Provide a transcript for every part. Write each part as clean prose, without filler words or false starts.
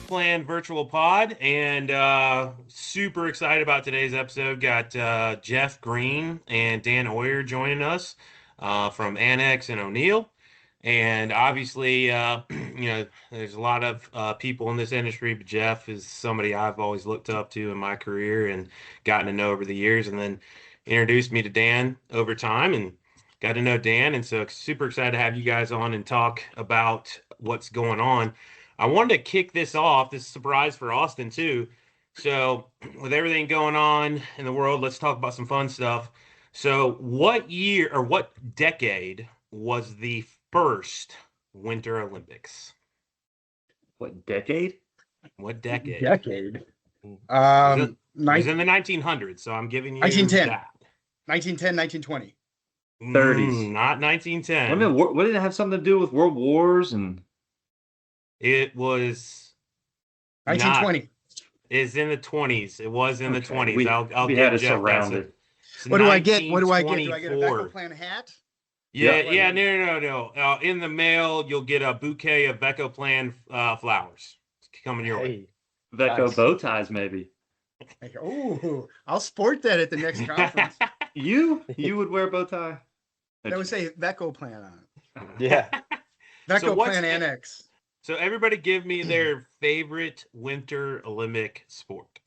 Plan Virtual Pod, and super excited about today's episode. Got Jeff Green and Dan Oyer joining us from Annex and O'Neil. And obviously, there's a lot of people in this industry, but Jeff is somebody I've always looked up to in my career and gotten to know over the years, and then introduced me to Dan over time and got to know Dan. And so super excited to have you guys on and talk about what's going on. I wanted to kick this off. This is a surprise for Austin too. So with everything going on in the world, let's talk about some fun stuff. So what year or what decade was the first Winter Olympics? What decade? What decade? Decade. It was in the 1900s, so I'm giving you 1910. that. 1910, 1920. 30s. Not 1910. I mean, what did it have something to do with world wars and? It was 1920. It's in the 20s. It was in the 20s. We I'll had give it Jeff surrounded. What do I get? What do I get? Do I get a Veco Plan hat? Yeah, no. In the mail, you'll get a bouquet of Veco Plan flowers. It's coming your way. Veco bow ties, maybe. Oh, I'll sport that at the next conference. You would wear a bow tie? That would say Veco Plan on it. Yeah. Veco Plan Annex. So everybody give me their favorite Winter Olympic sport.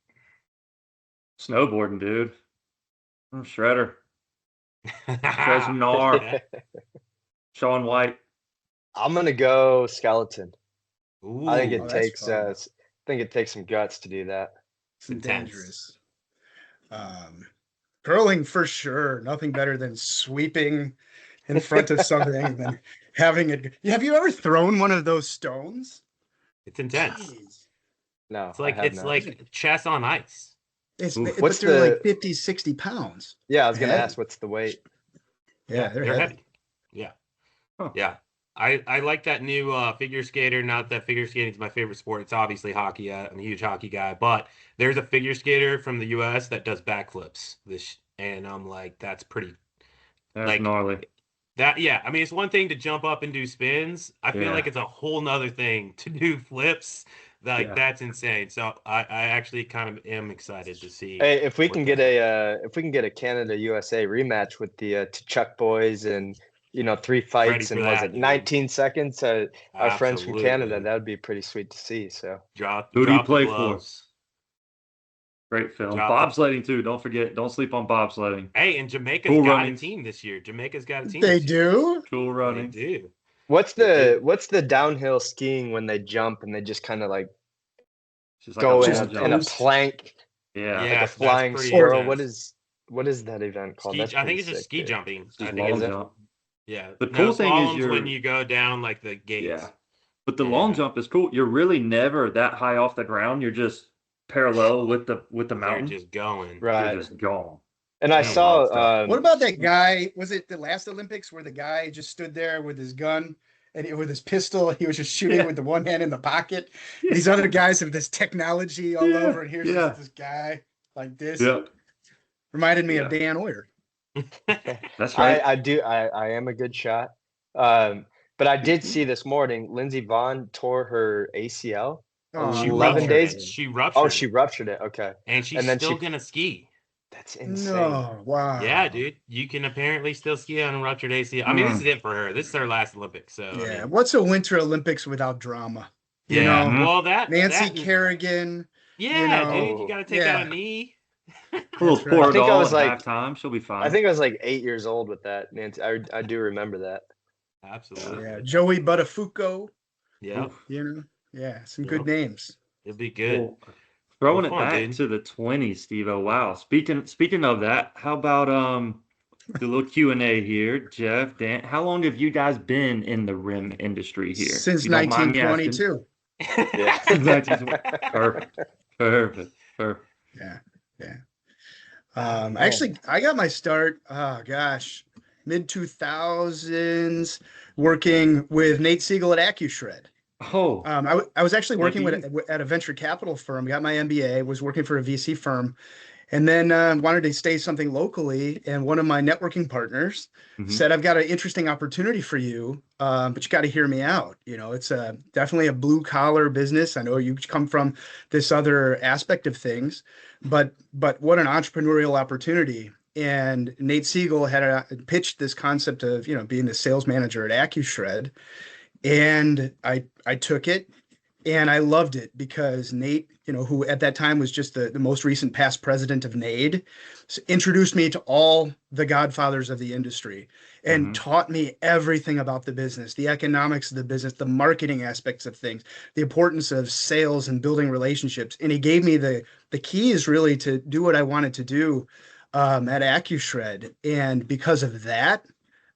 Snowboarding, dude. Shredder. Gnar. Sean White. I'm gonna go skeleton. Ooh, I think it takes fun. some guts to do that. It's intense. dangerous. Curling for sure. Nothing better than sweeping in front of something and then having it. Have you ever thrown one of those stones? It's intense. Jeez. No, It's like chess on ice. What's they're like 50, 60 pounds. Yeah, I was gonna Heavy. ask what's the weight. Yeah, they're heavy. Yeah. Huh. Yeah. I like that new figure skater. Not that figure skating is my favorite sport. It's obviously hockey. I'm a huge hockey guy, but there's a figure skater from the U.S. that does backflips. And I'm like, that's pretty. That's gnarly. That I mean, it's one thing to jump up and do spins. I feel Yeah. like it's a whole nother thing to do flips. That's insane. So I actually kind of am excited to see. Hey, if we can get a Canada USA rematch with the Chuck boys and 3 fights Ready and for was that, it dude. 19 seconds? Our friends from Absolutely. Canada, that would be pretty sweet to see. So Who do you drop the play for? gloves. Great film. Drop Bobsledding too. Don't forget. Don't sleep on bobsledding. Hey, and Jamaica's Cool got running. a team this year. Jamaica's got a team. They this year. do? Cool They running. do. what's the downhill skiing when they jump and they just kind of like Just like go a in ball a jump. plank Yeah. like Yeah, a that's flying pretty squirrel? intense. What is that event called? That's I think pretty it's just sick, ski dude. jumping. Just I think long it's jump. yeah. The cool thing is slalom's when you're- you go down like the gates. Yeah. But the long jump is cool. You're really never that high off the ground. You're just parallel with the They're mountain. just going. Right. You're just gone. And I Yeah, saw wild stuff. What about that guy? Was it the last Olympics where the guy just stood there with his gun and with his pistol? He was just shooting Yeah. with the one hand in the pocket. And these other guys have this technology all Yeah, over, and here's yeah. just this guy like this. Yeah. Reminded me of Yeah. Dan Oyer. That's right. I am a good shot. But I did see this morning Lindsey Vonn tore her ACL. Oh, She 11 ruptured days? it. She ruptured. Oh, she ruptured it. Okay. and she's and then still she- gonna ski. That's insane. No, wow. Yeah, dude. You can apparently still ski on a ruptured ACL. I mean, this is it for her. This is her last Olympics. So I Yeah. mean, What's a Winter Olympics without drama? You yeah. know, Well, that Nancy that, Kerrigan. Yeah, know, dude. You got to take yeah. out a knee. A little That's right. pour I it think I all was at like- halftime. She'll be fine. I think I was like 8 years old with that, Nancy. I do remember that. Absolutely. Yeah. Joey Buttafuoco. Yeah. Oof. You know, yeah, some Yep. good names. It'll be good. Well, throwing Well, it fun, back dude. to the 20s, Steve. Oh wow. Speaking of that, how about the little Q&A here, Jeff, Dan? How long have you guys been in the rim industry here? Since If you don't mind me asking. 1922. Yeah. Perfect. Yeah. Actually, I got my start, mid 2000s, working with Nate Siegel at AccuShred. Oh, I was actually working Maybe. at a venture capital firm, got my MBA, was working for a VC firm, and then wanted to stay something locally. And one of my networking partners Hmm. said, "I've got an interesting opportunity for you, but you got to hear me out. It's definitely a blue collar business. I know you come from this other aspect of things, but what an entrepreneurial opportunity." And Nate Siegel had pitched this concept of being the sales manager at AccuShred, and I took it and I loved it because Nate, who at that time was just the most recent past president of NAID, introduced me to all the godfathers of the industry and Hmm. taught me everything about the business, the economics of the business, the marketing aspects of things, the importance of sales and building relationships. And he gave me the keys really to do what I wanted to do at AccuShred. And because of that,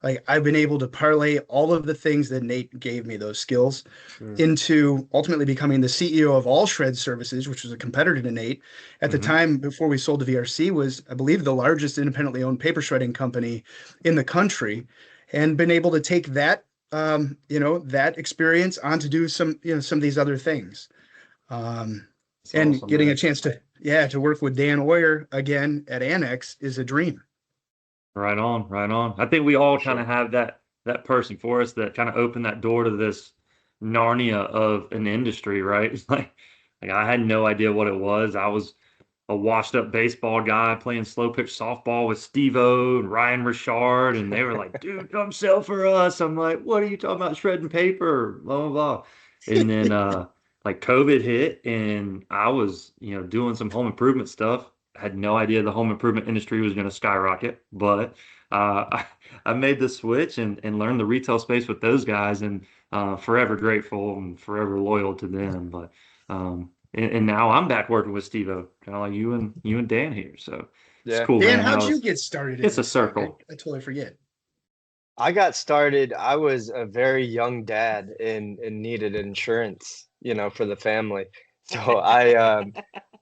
like I've been able to parlay all of the things that Nate gave me, those skills, Mm. into ultimately becoming the CEO of All Shred Services, which was a competitor to Nate. At the Hmm. time, before we sold to VRC, was, I believe, the largest independently owned paper shredding company in the country, and been able to take that, that experience on to do some of these other things. Um, It's and awesome, getting a man. chance to work with Dan Oyer again at Annex is a dream. Right on, right on. I think we all kind Sure. of have that person for us that kind of opened that door to this Narnia of an industry, right? It's like I had no idea what it was. I was a washed up baseball guy playing slow pitch softball with Steve-O and Ryan Richard, and they were like, dude, come sell for us. I'm like, what are you talking about, shredding paper? Blah blah blah. And then like COVID hit and I was, doing some home improvement stuff. Had no idea the home improvement industry was going to skyrocket, but I made the switch and learned the retail space with those guys, and forever grateful and forever loyal to them. But and now I'm back working with Steve-O, kind of like you and Dan here. So it's Yeah. cool, Dan, man. how'd you get started in It's a this thing? I, circle. I totally forget. I got started, I was a very young dad and needed insurance, for the family. So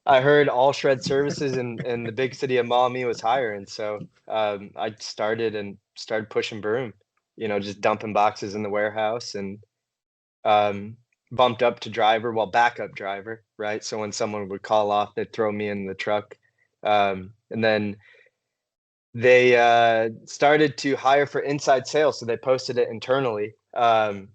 I heard All Shred Services in the big city of Maumee was hiring. So I started pushing broom, just dumping boxes in the warehouse and um, bumped up to driver, well, backup driver, right? So when someone would call off, they'd throw me in the truck. And then they started to hire for inside sales, so they posted it internally. And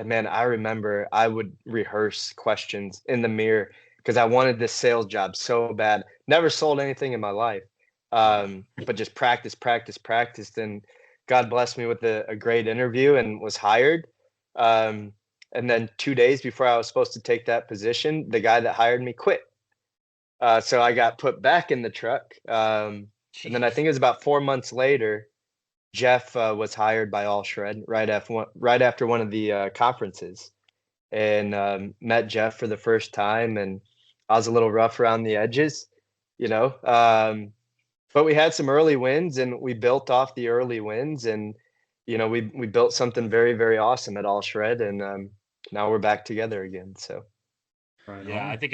man, I remember I would rehearse questions in the mirror because I wanted this sales job so bad. Never sold anything in my life, but just practice, practice, practiced, and God blessed me with a great interview and was hired. Um, and then 2 days before I was supposed to take that position, the guy that hired me quit. So I got put back in the truck. And then I Jeez. think it was about 4 months later, Jeff was hired by All Shred right after one of the conferences, and met Jeff for the first time, and I was a little rough around the edges, you know. But we had some early wins, and we built off the early wins, and we built something very very awesome at All Shred, and now we're back together again. So Right Yeah, on. I think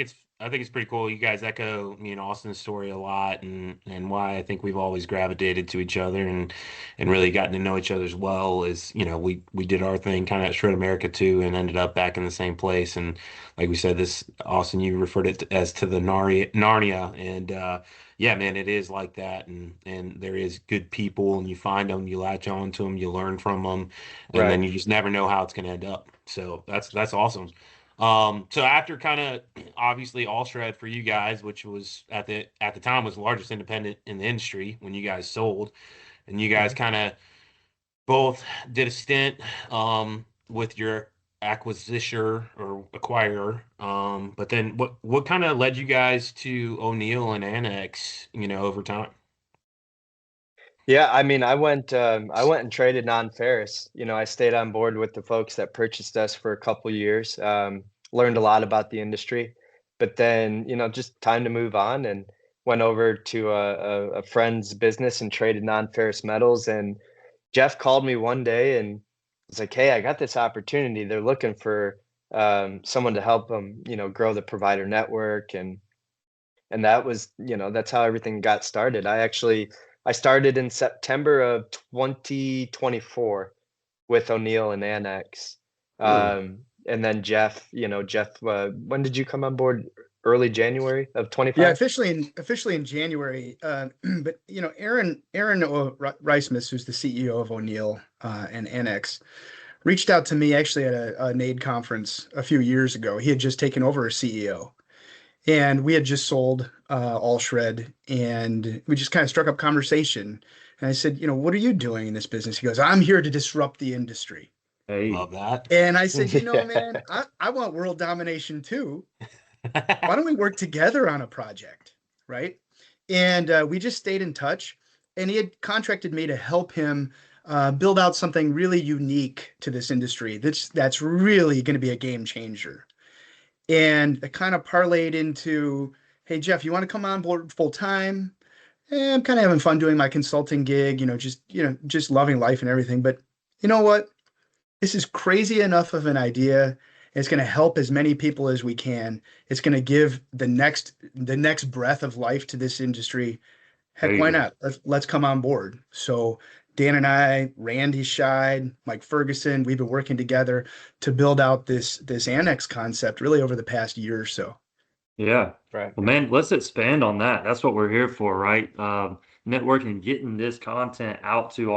it's pretty cool. You guys echo me and Austin's story a lot, and why I think we've always gravitated to each other and really gotten to know each other as well. Is we did our thing kind of at Shred America too, and ended up back in the same place. And like we said, this Austin, you referred it as to the Narnia, and yeah, man, it is like that. And there is good people, and you find them, you latch on to them, you learn from them, and right. then you just never know how it's going to end up. So that's awesome. So after kind of obviously All Shred for you guys, which was at the time was the largest independent in the industry when you guys sold, and you guys Mhm. kind of both did a stint with your acquisition or acquirer. But then what kind of led you guys to O'Neil and Annex, over time? Yeah, I mean, I went and traded non-ferrous. I stayed on board with the folks that purchased us for a couple years. Learned a lot about the industry, but then, just time to move on, and went over to a friend's business and traded non-ferrous metals. And Jeff called me one day and was like, "Hey, I got this opportunity. They're looking for someone to help them, grow the provider network." And that's how everything got started. I started in September of 2024 with O'Neil and Annex. Cool. And then Jeff, when did you come on board? early January of Yeah, 25. officially in January. But Aaron Reismus, who's the CEO of O'Neil and Annex, reached out to me actually at a NADE conference a few years ago. He had just taken over as CEO, and we had just sold All Shred, and we just kind of struck up conversation. And I said, what are you doing in this business? He goes, I'm here to disrupt the industry. Hey, Love that. And I said, Yeah. man, I want world domination too. Why don't we work together on a project? Right. And we just stayed in touch. And he had contracted me to help him build out something really unique to this industry that's really going to be a game changer. And it kind of parlayed into, hey, Jeff, you want to come on board full time? I'm kind of having fun doing my consulting gig, just loving life and everything. But you know what? This is crazy enough of an idea. It's going to help as many people as we can. It's going to give the next breath of life to this industry. there Heck, you why go. not? Let's come on board. So Dan and I, Randy Scheid, Mike Ferguson, we've been working together to build out this Annex concept really over the past year or so. Yeah. Right. Well, man, let's expand on that. That's what we're here for, right? Networking, getting this content out to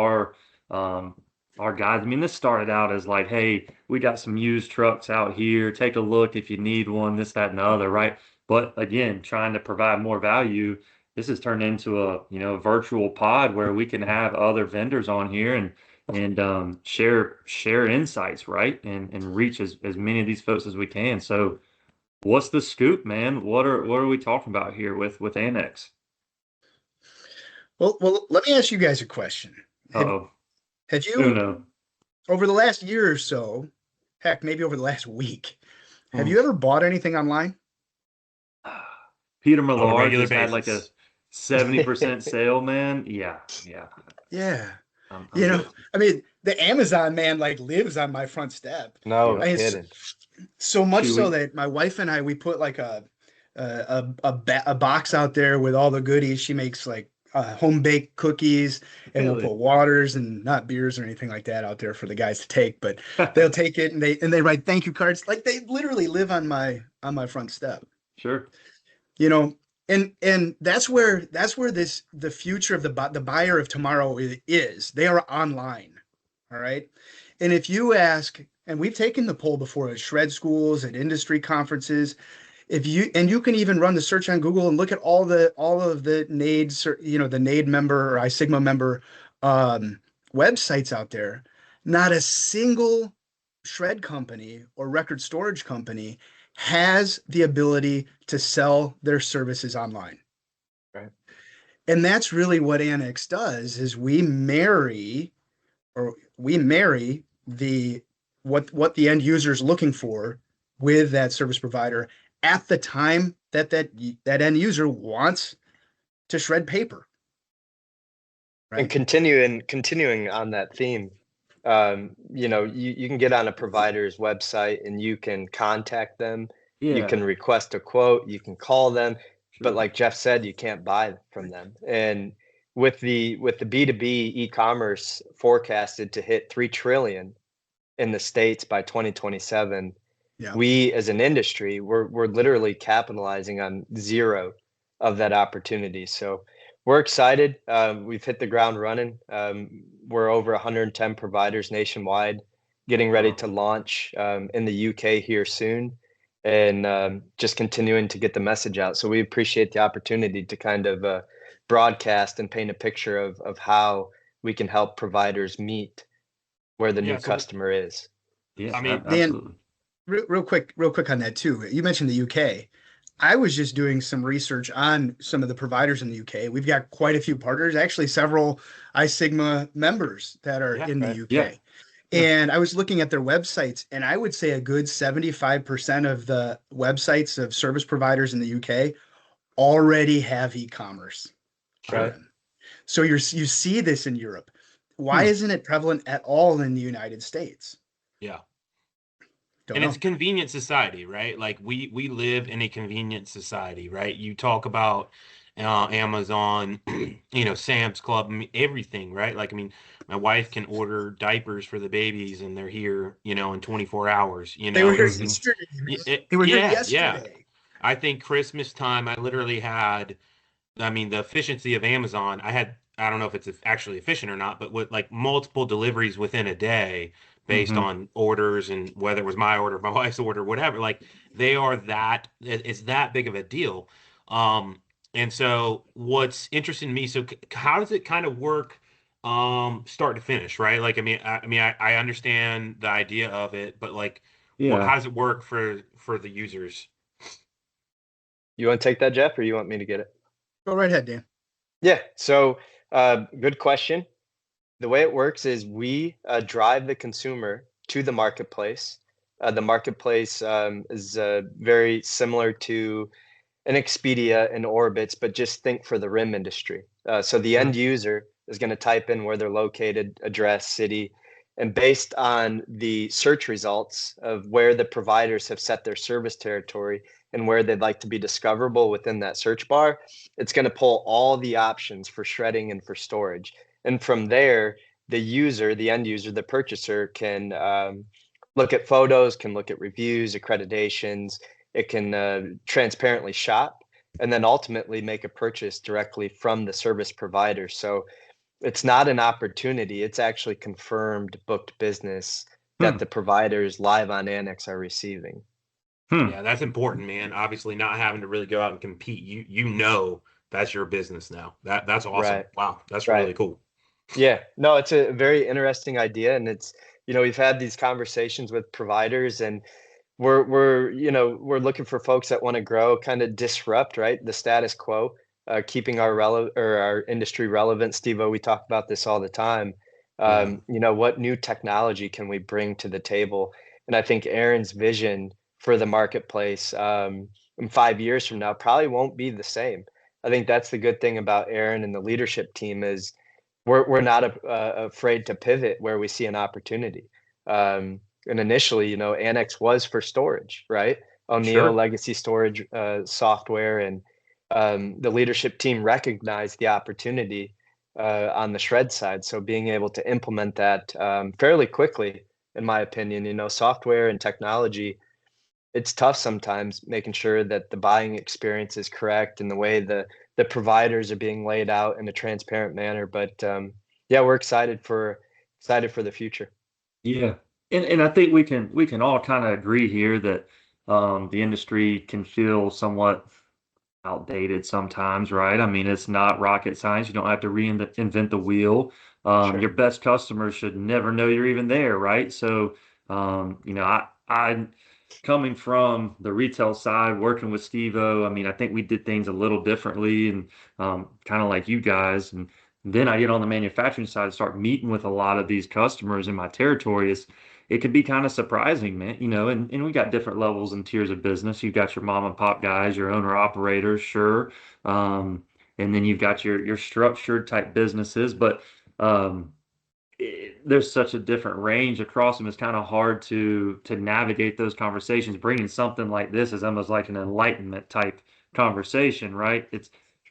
um, our guys. I mean, this started out as like, hey, we got some used trucks out here. Take a look if you need one, this, that, and the other, right? But again, trying to provide more value. This has turned into a virtual pod where we can have other vendors on here and share insights, right? And reach as many of these folks as we can. So. What's the scoop, man? What are we talking about here with Annex? Well, let me ask you guys a question. Have, Uh-oh. have you, Uno. over the last year or so, heck, maybe over the last week, have Hmm. you ever bought anything online? Peter On a Millar regular just had like a basis. 70% sale, man. Yeah, yeah. Yeah. I'm good. I mean, the Amazon man like lives on my front step. No I Yep. mean, kidding. so much so Chewy. that my wife and I we put like a box out there with all the goodies. She makes like home baked cookies, and we'll Really? put waters and not beers or anything like that out there for the guys to take. But they'll take it and they write thank you cards. Like they literally live on my front step. Sure. You know, and that's where the future of the buyer of tomorrow is. They are online. All right. And if you ask, and we've taken the poll before at shred schools, at industry conferences, if you can even run the search on Google and look at all of the NAIDS, the NAID member or iSigma member um, websites out there, not a single shred company or record storage company has the ability to sell their services online. Right. And that's really what Annex does is we marry the what the end user is looking for with that service provider at the time that end user wants to shred paper, And right? continuing on that theme, you can get on a provider's website and you can contact them. You Yeah, can request a quote, you can call them, but sure. like Jeff said, you can't buy from them. And with the B2B e-commerce forecasted to hit 3 trillion in the States by 2027, Yeah. we as an industry, we're literally capitalizing on zero of that opportunity. So we're excited. We've hit the ground running. We're over 110 providers nationwide, getting ready Wow. to launch in the UK here soon, and just continuing to get the message out. So we appreciate the opportunity to kind of broadcast and paint a picture of how we can help providers meet where the Yeah. new So, customer is. Yeah, I mean, Dan, absolutely. real quick on that too. You mentioned the UK. I was just doing some research on some of the providers in the UK. We've got quite a few partners, actually several iSigma members that are yeah. in the Right. Yeah, UK. yeah. And I was looking at their websites, and I would say a good 75% of the websites of service providers in the UK already have e-commerce on Sure. Right. them. So you see this in Europe. Why Hmm. isn't it prevalent at all in the United States? Yeah. Don't And it's a know. convenient society, right? Like we live in a convenient society, right? You talk about Amazon, Sam's Club, everything, right? Like, I mean, my wife can order diapers for the babies and they're here, in 24 hours, They were here it's Hmm. it's yesterday, man. y- it, They were here yeah, yeah. yesterday. I think Christmas time, I literally had, I mean, the efficiency of Amazon, I don't know if it's actually efficient or not, but with like multiple deliveries within a day based Hmm. on orders and whether it was my order, my wife's order, whatever, like they are it's that big of a deal. Um, and so what's interesting to me, so how does it kind of work, start to finish, right? Like, I understand the idea of it, but like, how Yeah. does it work for the users? You want to take that, Jeff, or you want me to get it? Go right ahead, Dan. Yeah. So, good question. The way it works is we drive the consumer to the marketplace. The marketplace is very similar to an Expedia and Orbitz, but just think for the RIM industry. So the Sure. end user is going to type in where they're located, address, city, and based on the search results of where the providers have set their service territory and where they'd like to be discoverable within that search bar, it's going to pull all the options for shredding and for storage. And from there, the user, the end user, the purchaser can look at photos, can look at reviews, accreditations. It can transparently shop and then ultimately make a purchase directly from the service provider. So it's not an opportunity, it's actually confirmed booked business that Hmm. the providers live on Annex are receiving. Hmm. Yeah, that's important, man. Obviously, not having to really go out and compete. You know that's your business now. That's awesome. Right, Wow, that's right. really cool. Yeah, no, it's a very interesting idea. And it's, we've had these conversations with providers and we're looking for folks that want to grow, kind of disrupt, right, the status quo, keeping our relevant or our industry relevant. Steve-O, we talk about this all the time. Yeah, What new technology can we bring to the table? And I think Aaron's vision for the marketplace in 5 years from now probably won't be the same. I think that's the good thing about Aaron and the leadership team is we're not afraid to pivot where we see an opportunity. And initially, Annex was for storage, right? O'Neil sure. legacy storage software, and the leadership team recognized the opportunity on the shred side. So being able to implement that fairly quickly, in my opinion, software and technology, it's tough sometimes making sure that the buying experience is correct and the way the providers are being laid out in a transparent manner. But yeah, we're excited for the future. Yeah. And I think we can all kind of agree here that the industry can feel somewhat outdated sometimes, right? I mean, it's not rocket science. You don't have to reinvent the wheel. Your Sure. best customers should never know you're even there, right? So, I coming from the retail side, working with Steve-O, I mean, I think we did things a little differently and kind of like you guys. And then I get on the manufacturing side and start meeting with a lot of these customers in my territory. It could be kind of surprising, man, and we got different levels and tiers of business. You've got your mom and pop guys, your owner operators, sure. And then you've got your structured type businesses, but um, there's such a different range across them. It's kind of hard to navigate those conversations. Bringing something like this is almost like an enlightenment type conversation, right?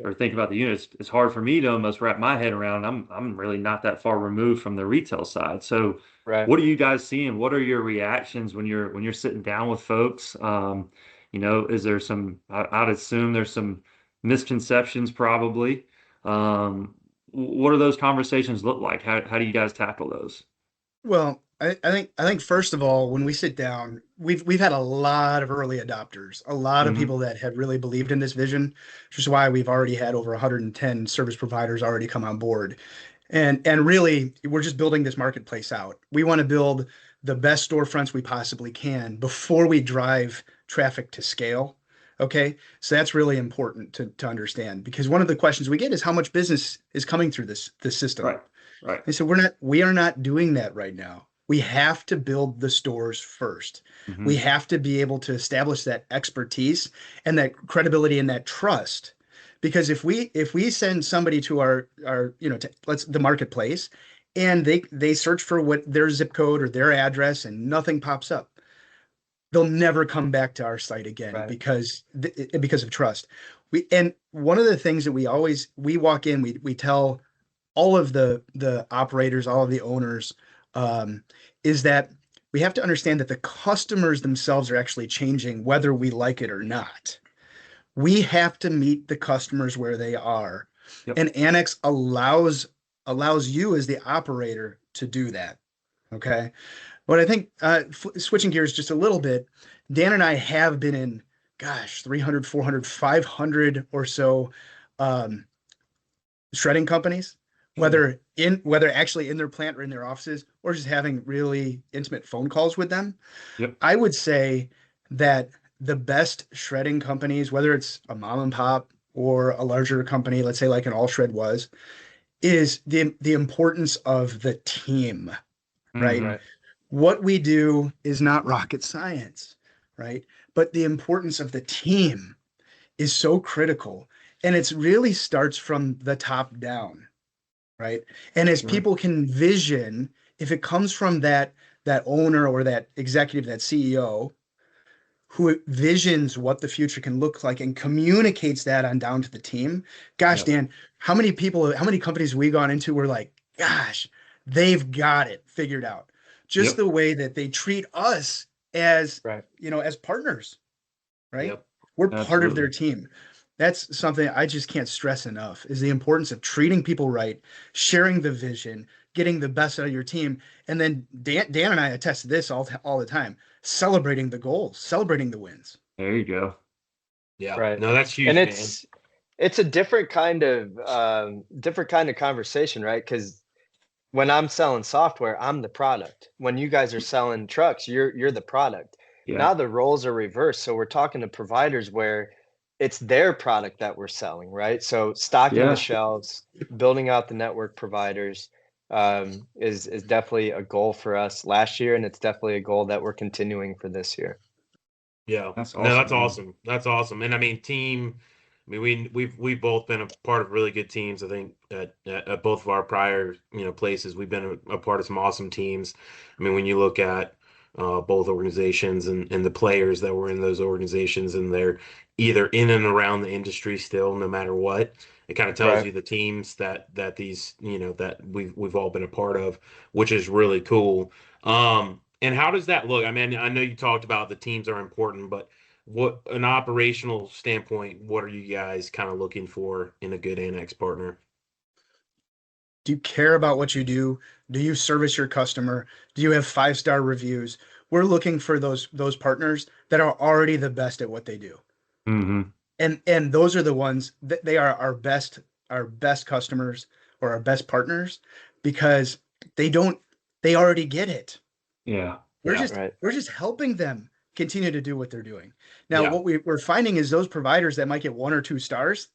Or think about the units. It's hard for me to almost wrap my head around. I'm really not that far removed from the retail side. So, Right. what are you guys seeing? What are your reactions when you're sitting down with folks? Is there some? I'd assume there's some misconceptions probably. Um, what do those conversations look like? How do you guys tackle those? Well, I think first of all, when we sit down, we've had a lot of early adopters, a lot of Hmm. people that had really believed in this vision, which is why we've already had over 110 service providers already come on board. And really, we're just building this marketplace out. We want to build the best storefronts we possibly can before we drive traffic to scale. Okay, so that's really important to understand because one of the questions we get is how much business is coming through this system. Right, right. And so we are not doing that right now. We have to build the stores first. We Hmm. have to be able to establish that expertise and that credibility and that trust. Because if we send somebody to our to let's the marketplace and they search for what their zip code or their address and nothing pops up, they'll never come back to our site again Right. because of trust. And one of the things that we walk in, we tell all of the operators, all of the owners, um, is that we have to understand that the customers themselves are actually changing whether we like it or not. We have to meet the customers where they are. Yep. And Annex allows you as the operator to do that. Okay. But I think switching gears just a little bit, Dan and I have been in, gosh, 300, 400, 500 or so um, shredding companies, whether actually in their plant or in their offices, or just having really intimate phone calls with them. Yep. I would say that the best shredding companies, whether it's a mom and pop or a larger company, let's say like an All Shred was, is the importance of the team, right? Mhm. Right. What we do is not rocket science, right? But the importance of the team is so critical. And it really starts from the top down, right? And as Sure. people can vision, if it comes from that owner or that executive, that CEO, who visions what the future can look like and communicates that on down to the team. Gosh, Yep. Dan, how many companies we gone into were like, gosh, they've got it figured out. Just Yep. the way that they treat us as, Right. as partners, right? Yep. We're part of their Absolutely. team. That's something I just can't stress enough is the importance of treating people right, sharing the vision, getting the best out of your team. And then Dan and I attest to this all the time, celebrating the goals, celebrating the wins. There you go. Yeah. Right. No, that's And huge, man. it's a different kind of conversation, right? Because when I'm selling software, I'm the product. When you guys are selling trucks, you're the product. Yeah. Now the roles are reversed. So we're talking to providers where it's their product that we're selling, right? So stocking the Yeah. shelves, building out the network providers, is definitely a goal for us last year, and it's definitely a goal that we're continuing for this year. Yeah. That's No, awesome, that's man. awesome. That's awesome. And I mean, I mean, we've both been a part of really good teams. I think at both of our prior, places, we've been a part of some awesome teams. I mean, when you look at both organizations and the players that were in those organizations, and they're either in and around the industry still, no matter what, it kind of tells Right. you the teams that these, that we've all been a part of, which is really cool. And how does that look? I mean, I know you talked about the teams are important, but what an operational standpoint, what are you guys kind of looking for in a good Annex partner? Do you care about what you do? Do you service your customer? Do you have 5-star reviews? We're looking for those partners that are already the best at what they do. Mm-hmm. And those are the ones that they are our best customers or our best partners because they already get it. Yeah. We're Yeah, just Right. we're just helping them continue to do what they're doing. Now, yeah, what we're finding is those providers that might get 1 or 2 stars,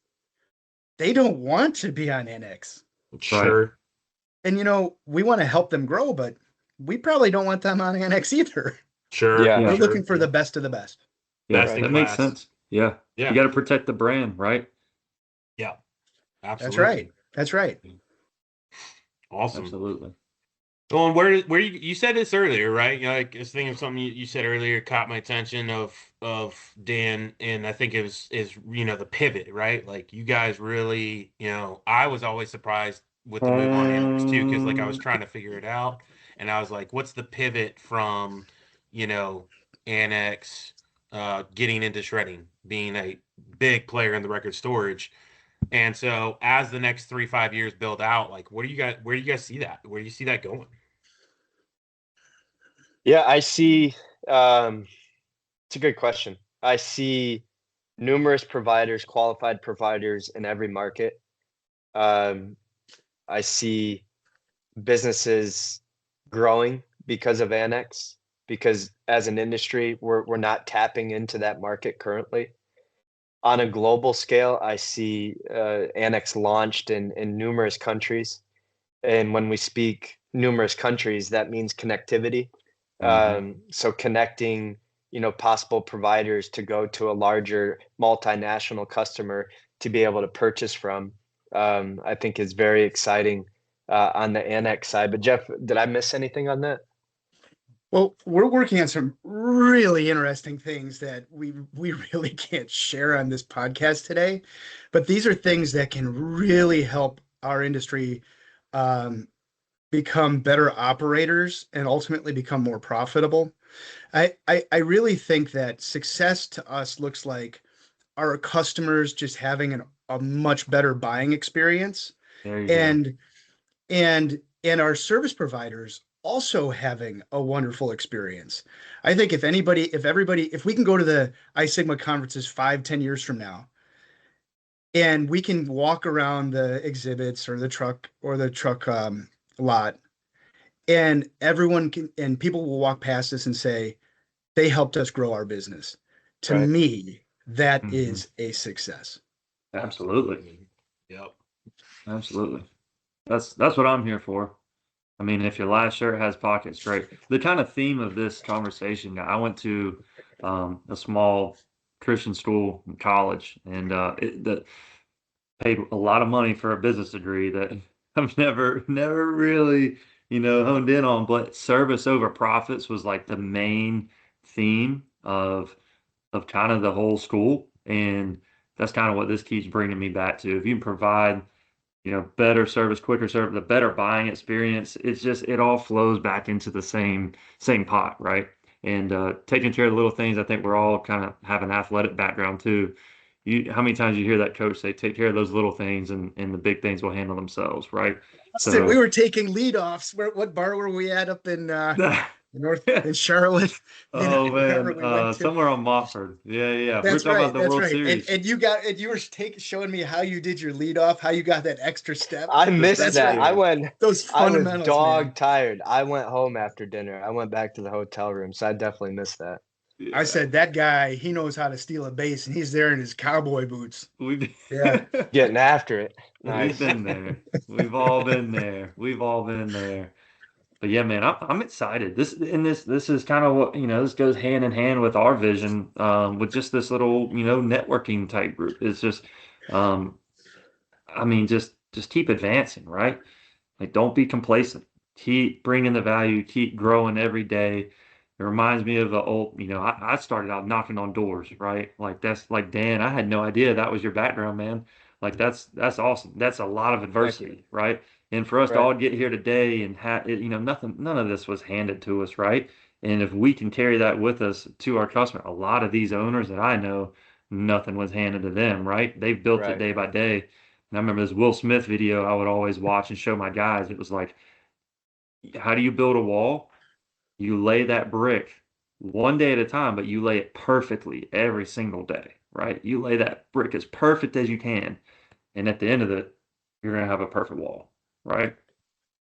they don't want to be on NX. Right. sure, And we want to help them grow, but we probably don't want them on NX either. sure, Yeah. We're Yeah. looking sure. for the best of the best. Yeah. Best Right. in That makes class. sense. Yeah. You Yeah, got to protect the brand, right? yeah, That's absolutely. right. That's right. Awesome. Absolutely. Well, and where you said this earlier, right? Like I was thinking of something you said earlier caught my attention of Dan, and I think it was is the pivot, right? Like you guys really, I was always surprised with the move on Annex too, because like I was trying to figure it out, and I was like, what's the pivot from, you know, Annex getting into shredding, being a big player in the record storage, and so as the next 3-5 years build out, like where do you guys see that? Where do you see that going? Yeah, I see. Um, it's a good question. I see numerous providers, qualified providers in every market. Um, I see businesses growing because of Annex, because as an industry, we're not tapping into that market currently. On a global scale, I see Annex launched in numerous countries. And when we speak numerous countries, that means connectivity. Mm-hmm. So connecting, possible providers to go to a larger multinational customer to be able to purchase from, I think is very exciting on the Annex side. But Jeff, did I miss anything on that? Well, we're working on some really interesting things that we really can't share on this podcast today, but these are things that can really help our industry um, become better operators and ultimately become more profitable. I really think that success to us looks like our customers just having a much better buying experience, There you go. and our service providers also having a wonderful experience. I think if we can go to the iSigma conferences 5, 10 years from now, and we can walk around the exhibits or the truck lot, and people will walk past us and say, they helped us grow our business. To Right. me, that Mhm. is a success. Absolutely. Yep. Absolutely. That's what I'm here for. I mean, if your last shirt has pockets, great. The kind of theme of this conversation, I went to a small Christian school in college, and paid a lot of money for a business degree that I've never really, honed in on. But service over profits was like the main theme of kind of the whole school, and that's kind of what this keeps bringing me back to. If you can provide better service, quicker service, the better buying experience. It's just it all flows back into the same pot, right? And taking care of the little things. I think we're all kind of have an athletic background too. How many times you hear that coach say, "Take care of those little things, and the big things will handle themselves," right? Austin, we So, were taking leadoffs. What bar were we at up in in Charlotte? oh Wherever man, we went to. somewhere on Montford. Yeah, yeah. We're That's talking about right. the That's World right. And Series. and you were showing me how you did your lead off, how you got that extra step. I missed That's that. right. Those I was fundamentals, man. dog tired. I went home after dinner. I went back to the hotel room, so I definitely missed that. I Yeah, said that guy, he knows how to steal a base, and he's there in his cowboy boots. we. Yeah. Getting after it. We've Nice. been there. We've all been there. We've all been there. But yeah, man, I'm excited. This is kind of what this goes hand in hand with our vision, with just this little networking type group. It's just, um, I mean, just keep advancing, right? Like, don't be complacent. Keep bringing the value. Keep growing every day. It reminds me of the old, I started out knocking on doors, right? Like that's like Dan. I had no idea that was your background, man. Like that's awesome. That's a lot of Thank you. adversity, right? And for us to Right. all get here today and have it, none of this was handed to us, right? And if we can carry that with us to our customer, a lot of these owners that I know, nothing was handed to them, right? They've built it Right. day by day. And I remember this Will Smith video I would always watch and show my guys. It was like, how do you build a wall? You lay that brick one day at a time, but you lay it perfectly every single day, right? You lay that brick as perfect as you can. And at the end of it, you're going to have a perfect wall, right?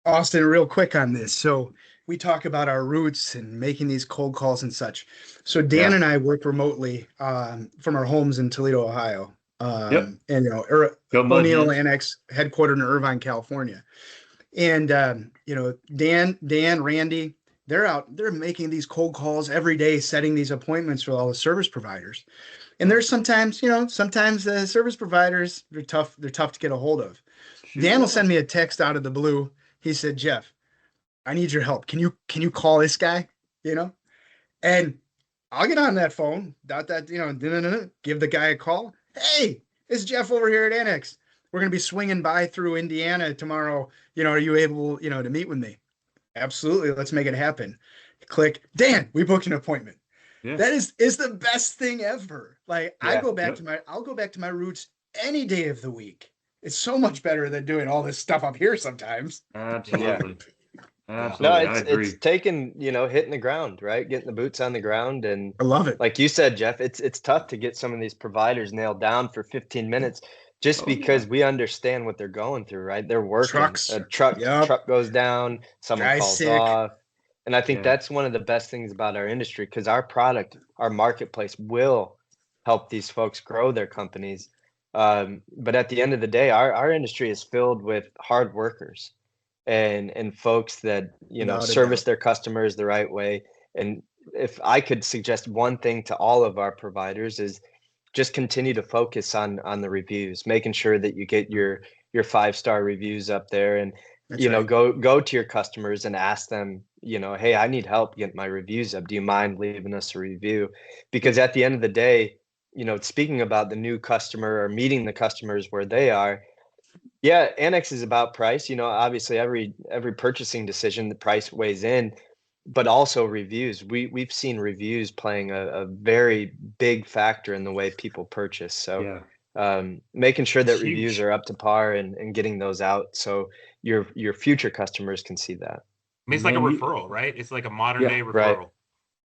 Austin, real quick on this. So we talk about our roots and making these cold calls and such. So Dan Yeah. and I work remotely from our homes in Toledo, Ohio. Yep. And Go Mud O'Neil Hens. Annex headquartered in Irvine, California. And Dan, Randy, they're making these cold calls every day, setting these appointments with all the service providers. And Yeah. there's sometimes the service providers, they're tough to get a hold of. Shoot, Dan they will are. send me a text out of the blue. He said, Jeff, I need your help. Can you call this guy? You know? And I'll get on that phone, give the guy a call. Hey, it's Jeff over here at Annex. We're gonna be swinging by through Indiana tomorrow. Are you able, to meet with me? Absolutely. Let's make it happen. Click. Dan, we booked an appointment. Yeah. That is the best thing ever. Like Yeah. I'll go back to my roots any day of the week. It's so much better than doing all this stuff up here sometimes. Yeah. Absolutely. No, Absolutely. I agree. it's taking, hitting the ground, right? Getting the boots on the ground. And I love it. like you said, Jeff, it's tough to get some of these providers nailed down for 15 minutes just Oh, yeah. because we understand what they're going through, right? They're working. Trucks. A truck Yep. truck goes down, someone Guy's calls sick. off. And I think Yeah. that's one of the best things about our industry because our product, our marketplace will help these folks grow their companies. But at the end of the day, our industry is filled with hard workers and folks that Without a service doubt. their customers the right way. And if I could suggest one thing to all of our providers is just continue to focus on the reviews, making sure that you get your 5-star reviews up there, and That's right. go to your customers and ask them, hey, I need help getting my reviews up. Do you mind leaving us a review? Because at the end of the day, speaking about the new customer or meeting the customers where they are, yeah, Annex is about price. Obviously every purchasing decision, the price weighs in. but also reviews. We've seen reviews playing a very big factor in the way people purchase. So Yeah. making sure that It's reviews huge. are up to par and getting those out so your future customers can see that. I mean, it's like a Man, referral, right? It's like a modern yeah, day Right, referral.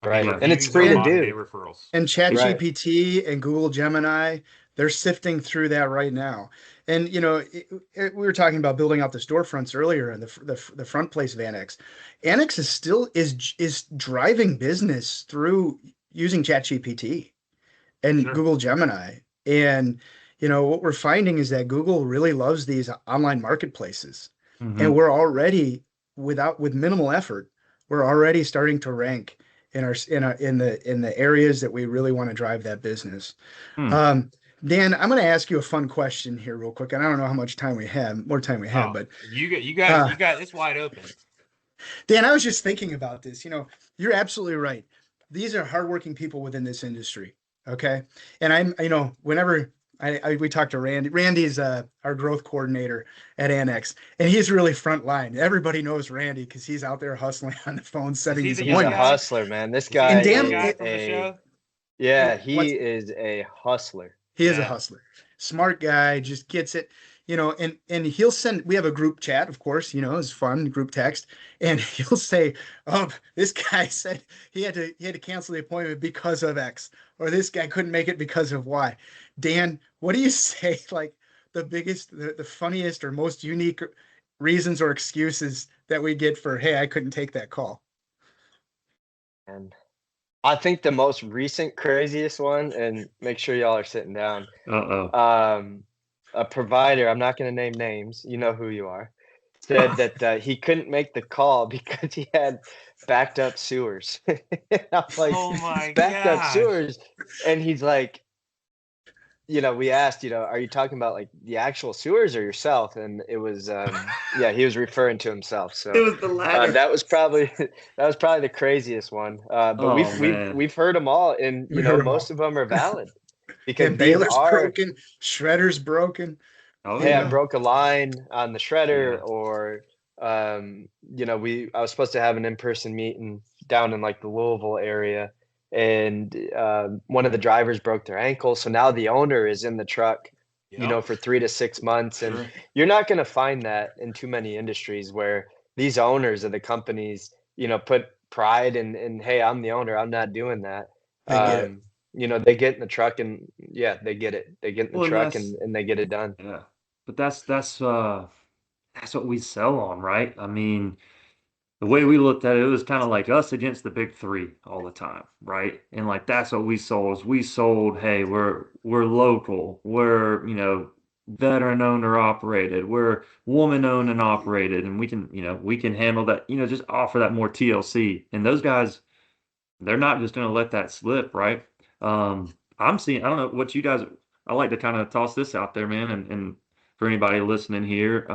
I mean, right. yeah. And it's reviews free are to And modern day do. referrals. and Right. ChatGPT and Google Gemini, they're sifting through that right now. And we were talking about building out the storefronts earlier, and the front place of Annex. Annex is driving business through using ChatGPT and Sure. Google Gemini. And what we're finding is that Google really loves these online marketplaces. And Hmm. we're already with minimal effort, we're already starting to rank in the areas that we really want to drive that business. Hmm. Um, Dan, I'm going to ask you a fun question here real quick. And I don't know how much time we have, more time we have, Oh, but you uh, got it's wide open. Dan, I was just thinking about this. You're absolutely right. These are hardworking people within this industry. Okay. And whenever we talk to Randy, Randy's our growth coordinator at Annex, and he's really front line. Everybody knows Randy because he's out there hustling on the phone, Is setting he these the He's young a appointments. guy? hustler, man. This Is he the And guy young Dan, guy is from the show? yeah, he what's is a hustler. He is a Yeah. hustler, smart guy, just gets it, and he'll send. We have a group chat, of course, it's fun group text, and he'll say, "Oh, this guy said he had to cancel the appointment because of X, or this guy couldn't make it because of Y." Dan, what do you say? Like the funniest or most unique reasons or excuses that we get for, "Hey, I couldn't take that call." And I think the most recent craziest one, and make sure y'all are sitting down. Uh-oh. A provider, I'm not going to name names, you know who you are, said that he couldn't make the call because he had backed up sewers. And I'm like, Oh my backed up gosh. sewers, and he's like, we asked, are you talking about like the actual sewers or yourself? And it was, yeah, he was referring to himself. It So was the latter. that was probably the craziest one. But Oh we've we've man. we've heard them all, and We heard them most all. of them are valid Yeah, because these Baylor's are, broken, Shredder's broken. Oh hey, I yeah. broke a line on the shredder, Yeah. or I was supposed to have an in-person meeting down in like the Louisville area, and one of the drivers broke their ankle, so now the owner is in the truck, Yep. for 3 to 6 months, and Sure. you're not going to find that in too many industries where these owners of the companies, put pride in, hey, I'm the owner, I'm not doing that. They get it. They get in the truck and yeah, they get it. They get in the Well, and truck that's and they get it done. yeah. But that's what we sell on, right? I mean, the way we looked at it, it was kind of like us against the big three all the time, right? And like that's what we sold. Is we sold, hey, we're local, we're veteran owned or operated, we're woman owned and operated, and we can handle that, just offer that more TLC. And those guys, they're not just going to let that slip, right? I'm seeing, I don't know what you guys, I like to kind of toss this out there, man. And for anybody listening here,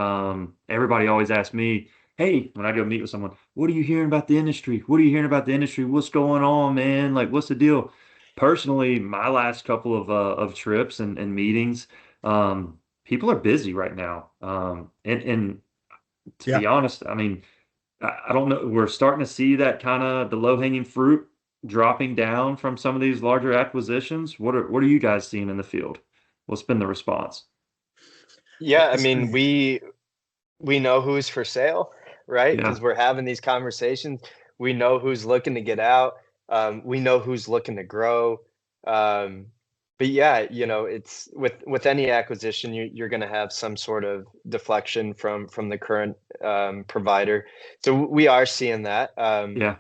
everybody always asks me, hey, when I go meet with someone, what are you hearing about the industry? What are you hearing about the industry? What's going on, man? Like, what's the deal? Personally, my last couple of trips and meetings, people are busy right now. And to Yeah. be honest, I mean, I don't know. We're starting to see that kind of the low-hanging fruit dropping down from some of these larger acquisitions. What are you guys seeing in the field? What's been the response? Yeah, I It's mean, we know who's for sale, right? Yeah, Because we're having these conversations. We know who's looking to get out. We know who's looking to grow. Um, but yeah, it's with any acquisition, you're going to have some sort of deflection from the current provider. So we are seeing that. yeah,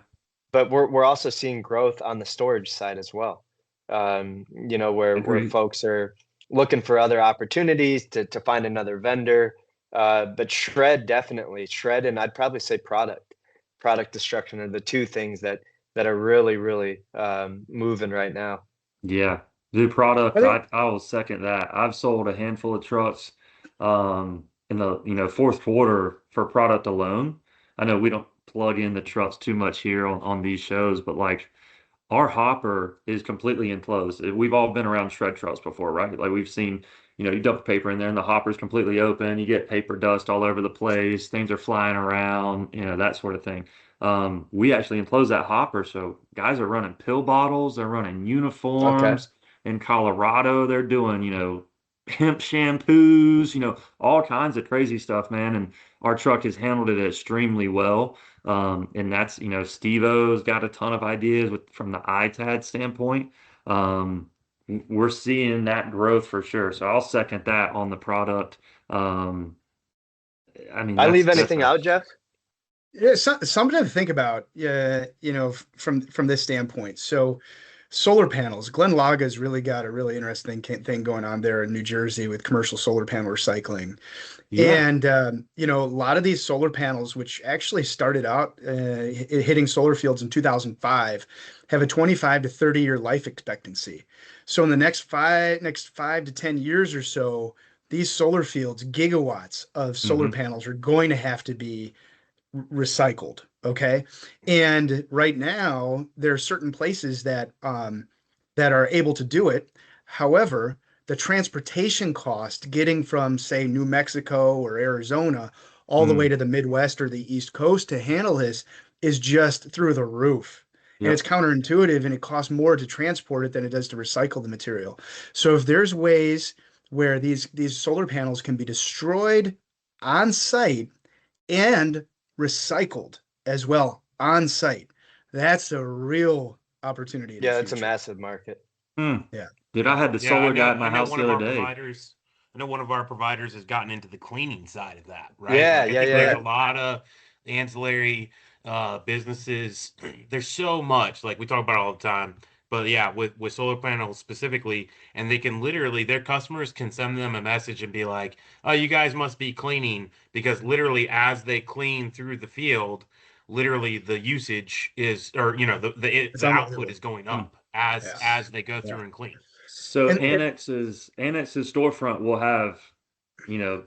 But we're also seeing growth on the storage side as well. Where agreed. folks are looking for other opportunities to find another vendor. But shred, and I'd probably say product destruction are the two things that are really, really moving right now. Yeah, new product. I think I will second that. I've sold a handful of trucks in the fourth quarter for product alone. I know we don't plug in the trucks too much here on these shows, but like our hopper is completely enclosed. We've all been around shred trucks before, right? Like we've seen you dump the paper in there and the hopper's completely open. You get paper dust all over the place. Things are flying around, that sort of thing. We actually enclose that hopper, so guys are running pill bottles, they're running Okay. uniforms. In Colorado, they're doing, hemp shampoos, all kinds of crazy stuff, man. And our truck has handled it extremely well. And that's, Steve-O's got a ton of ideas from the ITAD standpoint. We're seeing that growth for sure. So I'll second that on the product. I mean, I leave that's anything a out, Jeff? Yeah, something to think about, from this standpoint. So, solar panels. Glenn Laga's really got a really interesting thing going on there in New Jersey with commercial solar panel recycling. yeah. And a lot of these solar panels, which actually started out hitting solar fields in 2005, have a 25 to 30-year life expectancy. So in the next five to 10 years or so, these solar fields, gigawatts of solar Hmm. panels, are going to have to be recycled. Okay. And right now there are certain places that are able to do it. However, the transportation cost getting from, say, New Mexico or Arizona all the way Mm. to the Midwest or the East Coast to handle this is just through the roof. And it's Yep. counterintuitive, and it costs more to transport it than it does to recycle the material. So if there's ways where these solar panels can be destroyed on site and recycled as well on site, that's a real opportunity in the Yeah, it's a future. massive market. Hmm. Yeah. Dude, I Yeah. had the Yeah, I solar guy know. at I my know house one the of other our day. providers. I know one of our providers has gotten into the cleaning side of that, right? Yeah, Like I yeah, think yeah, there's yeah. a lot of ancillary businesses. There's so much, like we talk about all the time. But yeah, with solar panels specifically, and they can literally their customers can send them a message and be like, "Oh, you guys must be cleaning," because literally as they clean through the field, literally the usage is, or It's the output unbelievable. is going Hmm. up as Yeah. they go Yeah. through and clean. So And Annex's storefront will have, you know,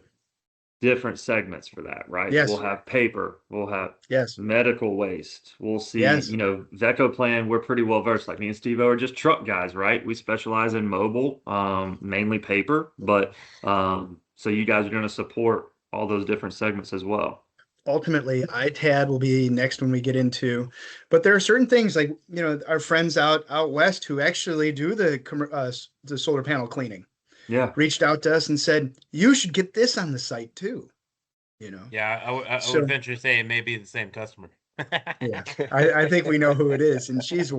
different segments for that, right? So we'll yes, have paper, we'll have yes, medical waste, we'll see, yes. Veco Plan, we're pretty well versed. Like me and Steve are just truck guys, right? We specialize in mobile, mainly paper, but so you guys are going to support all those different segments as well. Ultimately, ITAD will be next when we get into, but there are certain things like, our friends out west who actually do the solar panel cleaning Yeah. reached out to us and said, you should get this on the site too, you know. Yeah, I would So venture to say it may be the same customer. yeah, I think we know who it is, and she's a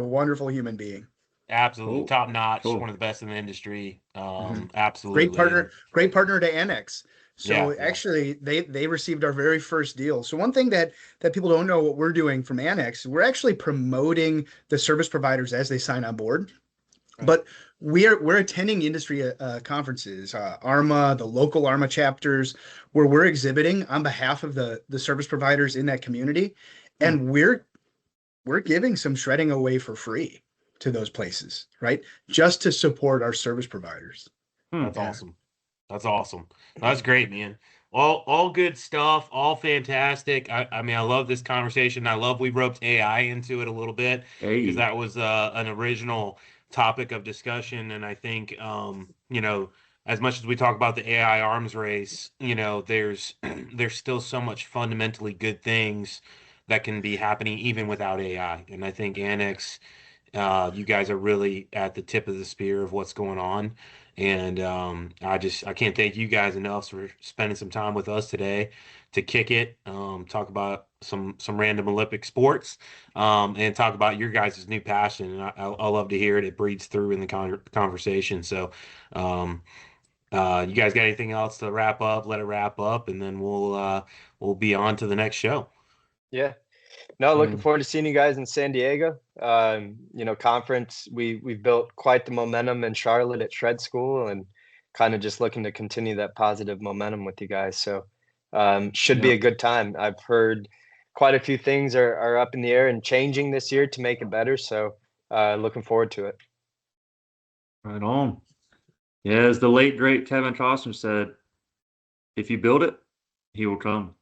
wonderful human being. Absolutely, Cool. top notch, one Cool. of the best in the industry. Mhm. Absolutely, and Great partner to Annex. yeah, So yeah. actually, they received our very first deal. So one thing that people don't know what we're doing from Annex, we're actually promoting the service providers as they sign on board. Right. But we're attending industry conferences, ARMA, the local ARMA chapters, where we're exhibiting on behalf of the service providers in that community, Hmm. and we're giving some shredding away for free to those places, right? Just to support our service providers. Hmm. That's Yeah. awesome. That's awesome. That's great, man. All good stuff, all fantastic. I mean, I love this conversation. I love we roped AI into it a little bit because Hey. that was an original topic of discussion. And I think, as much as we talk about the AI arms race, there's there's still so much fundamentally good things that can be happening even without AI. And I think Annex, you guys are really at the tip of the spear of what's going on. And I can't thank you guys enough for spending some time with us today to kick it, talk about some random Olympic sports, and talk about your guys' new passion. And I love to hear it. It breathes through in the conversation. So, um, you guys got anything else to wrap up? Let it wrap up, and then we'll be on to the next show. Yeah. No, I looking mean, forward to seeing you guys in San Diego. Conference. We've built quite the momentum in Charlotte at Shred School, and kind of just looking to continue that positive momentum with you guys. So should be a yep. good time. I've heard quite a few things are up in the air and changing this year to make it better. So looking forward to it. Right on. Yeah, as the late great Kevin Costner said, if you build it, he will come.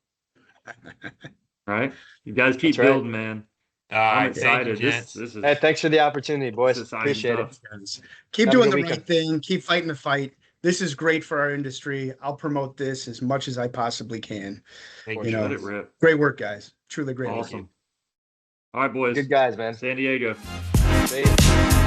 Right? You guys That's keep right. building, man. All I'm right, thank you, excited. This gents. this Hey, is thanks for the opportunity, this boys. is exciting Appreciate it. stuff. Keep Have a doing good the weekend. right thing. Keep fighting the fight. this is great for our industry. I'll promote this as much as I possibly can. Thank You you. know, Let it rip. great work, guys. Truly great work. Awesome. All right, boys. Good guys, man. San Diego. Great.